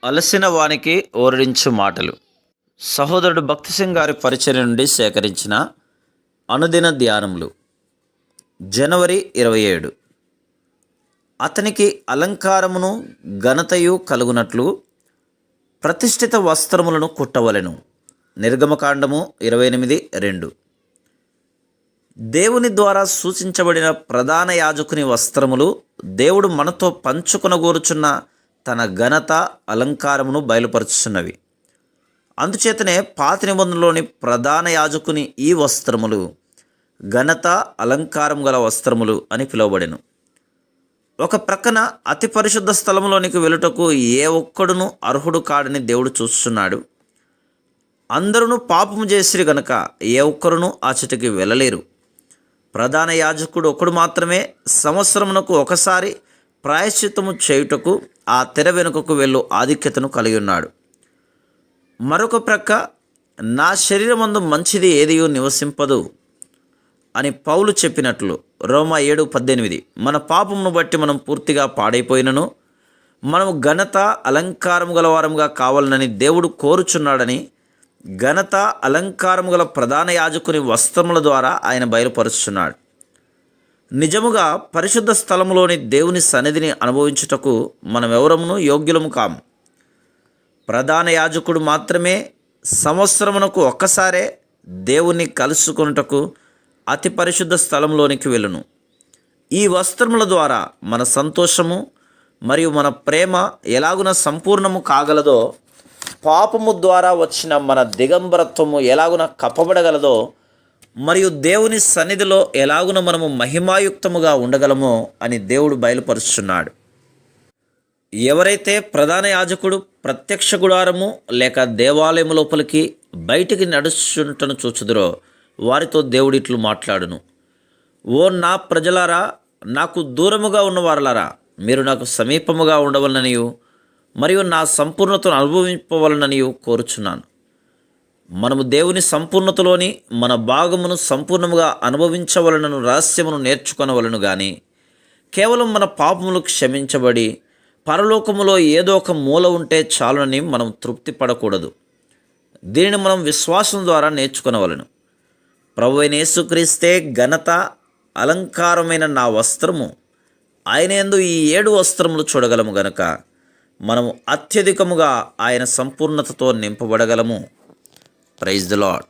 అలసిన వానికి ఓరడించు మాటలు. సహోదరుడు భక్తి సింగ్ గారి పరిచర్య నుండి సేకరించిన అనుదిన ధ్యానములు. జనవరి 27. అతనికి అలంకారమును ఘనతయు కలుగునట్లు ప్రతిష్ఠిత వస్త్రములను కుట్టవలెను. నిర్గమకాండము 28:2. దేవుని ద్వారా సూచించబడిన ప్రధాన యాజకుని వస్త్రములు దేవుడు మనతో పంచుకొనగోరుచున్న తన ఘనత అలంకారమును బయలుపరుచుచున్నవి. అందుచేతనే పాత నిబంధనలోని ప్రధాన యాజకుని ఈ వస్త్రములు ఘనత అలంకారం గల వస్త్రములు అని పిలువబడెను. ఒక ప్రక్కన అతి పరిశుద్ధ స్థలములోనికి వెలుటకు ఏ ఒక్కడును అర్హుడు కాడని దేవుడు చూస్తున్నాడు. అందరూ పాపము చేసిరి గనక ఏ ఒక్కరును ఆ చెట్టుకి వెళ్ళలేరు. ప్రధాన యాజకుడు ఒకడు మాత్రమే సంవత్సరమునకు ఒకసారి ప్రాయశ్చిత్తము చేయుటకు ఆ తెర వెనుకకు వెళ్ళు ఆధిక్యతను కలిగి ఉన్నాడు. మరొక ప్రక్క నా శరీరమందు మంచిది ఏదియూ నివసింపదు అని పౌలు చెప్పినట్లు రోమా 7:18. మన పాపమును బట్టి మనం పూర్తిగా పాడైపోయినను మనము ఘనత అలంకారం గలవారముగా కావాలనని దేవుడు కోరుచున్నాడని ఘనత అలంకారము గల ప్రధాన యాజకుని వస్త్రముల ద్వారా ఆయన బయలుపరుచున్నాడు. నిజముగా పరిశుద్ధ స్థలములోని దేవుని సన్నిధిని అనుభవించుటకు మనమెవరమును యోగ్యులము కాము. ప్రధాన యాజకుడు మాత్రమే సంవత్సరమునకు ఒక్కసారే దేవుణ్ణి కలుసుకొనుటకు అతి పరిశుద్ధ స్థలంలోనికి వెళ్ళును. ఈ వస్త్రముల ద్వారా మన సంతోషము మరియు మన ప్రేమ ఎలాగున సంపూర్ణము కాగలదో, పాపము ద్వారా వచ్చిన మన దిగంబరత్వము ఎలాగున కప్పబడగలదో, మరియు దేవుని సన్నిధిలో ఎలాగున మనము మహిమాయుక్తముగా ఉండగలమో అని దేవుడు బయలుపరుచున్నాడు. ఎవరైతే ప్రధాన యాజకుడు ప్రత్యక్ష గుడారము లేక దేవాలయము లోపలికి బయటికి నడుచుంటను చూచుదురో వారితో దేవుడిట్లు మాట్లాడును. ఓ నా ప్రజలారా, నాకు దూరముగా ఉన్నవారలారా, మీరు నాకు సమీపముగా ఉండవలననియు మరియు నా సంపూర్ణతను అనుభవింపవలననియు కోరుచున్నాను. మనము దేవుని సంపూర్ణతలోని మన భాగమును సంపూర్ణముగా అనుభవించవలనను రహస్యమును నేర్చుకొనవలను గాని కేవలం మన పాపములు క్షమించబడి పరలోకములో ఏదో ఒక మూల ఉంటే చాలునని మనం తృప్తి పడకూడదు. దీనిని మనం విశ్వాసం ద్వారా నేర్చుకొనవలను. ప్రభువైన యేసుక్రీస్తే ఘనత అలంకారమైన నా వస్త్రము. ఆయన యందు ఈ 7 వస్త్రములు చూడగలము గనక మనము అత్యధికముగా ఆయన సంపూర్ణతతో నింపబడగలము. Praise the lord.